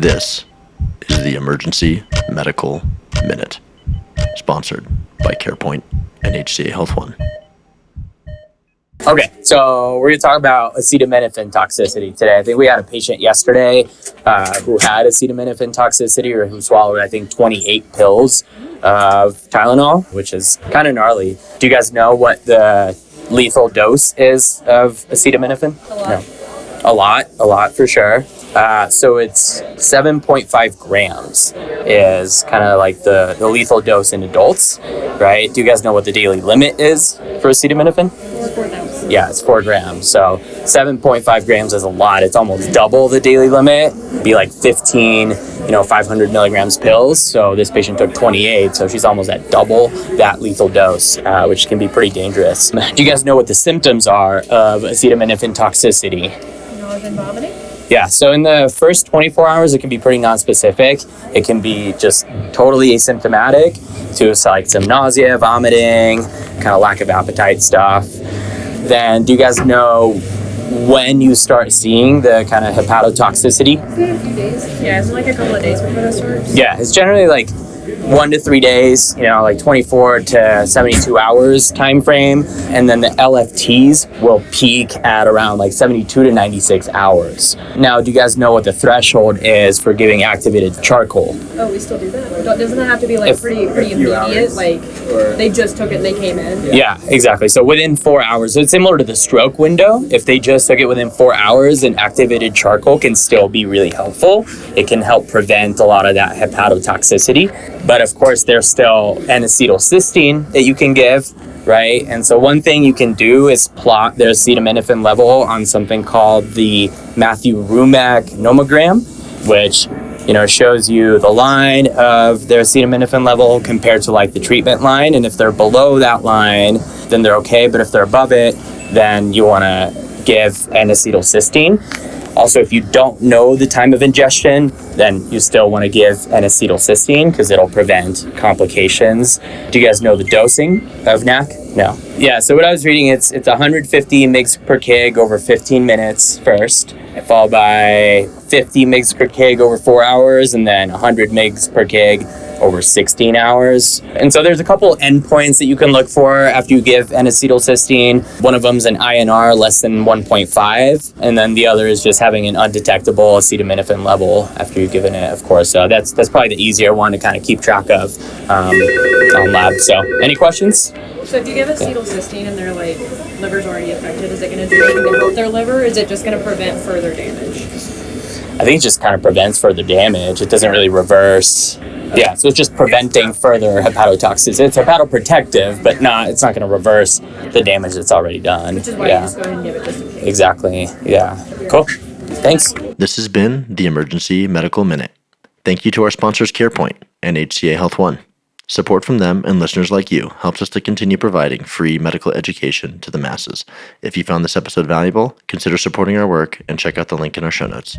This is the Emergency Medical Minute, sponsored by CarePoint and HCA Health One. Okay, so we're going to talk about acetaminophen toxicity today. I think we had a patient yesterday who had acetaminophen toxicity, or who swallowed, I think, 28 pills of Tylenol, which is kind of gnarly. Do you guys know what the lethal dose is of acetaminophen? A lot for sure. So it's 7.5 grams is kind of like the lethal dose in adults, right? Do you guys know what the daily limit is for acetaminophen? 4 grams. Yeah, it's 4 grams. So 7.5 grams is a lot. It's almost double the daily limit. It'd be like 15, 500 milligrams pills. So this patient took 28. So she's almost at double that lethal dose, which can be pretty dangerous. Do you guys know what the symptoms are of acetaminophen toxicity? Nausea and vomiting? Yeah, so in the first 24 hours, it can be pretty non-specific. It can be just totally asymptomatic to like some nausea, vomiting, kind of lack of appetite stuff. Then do you guys know when you start seeing the kind of hepatotoxicity? A few days. Yeah, it's like a couple of days before that starts. Yeah, it's generally like 1 to 3 days, like 24 to 72 hours time frame. And then the LFTs will peak at around like 72 to 96 hours. Now, do you guys know what the threshold is for giving activated charcoal? Oh, we still do that? Doesn't it have to be like pretty immediate? Like they just took it and they came in? Yeah, exactly. So within 4 hours. So it's similar to the stroke window. If they just took it within 4 hours, then activated charcoal can still be really helpful. It can help prevent a lot of that hepatotoxicity. But of course, there's still N-acetylcysteine that you can give, right? And so one thing you can do is plot their acetaminophen level on something called the Rumack nomogram, which shows you the line of their acetaminophen level compared to like the treatment line. And if they're below that line, then they're okay. But if they're above it, then you want to give N-acetylcysteine. Also, if you don't know the time of ingestion, then you still want to give N-acetylcysteine because it'll prevent complications. Do you guys know the dosing of NAC? No. Yeah, so what I was reading, it's 150 mg per kg over 15 minutes first, followed by 50 mg per kg over 4 hours, and then 100 mg per kg over 16 hours. And so there's a couple endpoints that you can look for after you give N-acetylcysteine. One of them is an INR less than 1.5, and then the other is just having an undetectable acetaminophen level after you've given it, of course. So that's probably the easier one to kind of keep track of on lab. So any questions? So if you give acetylcysteine and their liver's already affected, is it going to do anything to help their liver, or is it just going to prevent further damage? I think it just kind of prevents further damage. It doesn't really reverse. Yeah, so it's just preventing further hepatotoxicity. It's hepatoprotective, but it's not going to reverse the damage that's already done. Which is why you just go ahead and give it just in case. Exactly, yeah. Cool. Thanks. This has been the Emergency Medical Minute. Thank you to our sponsors CarePoint and HCA Health One. Support from them and listeners like you helps us to continue providing free medical education to the masses. If you found this episode valuable, consider supporting our work and check out the link in our show notes.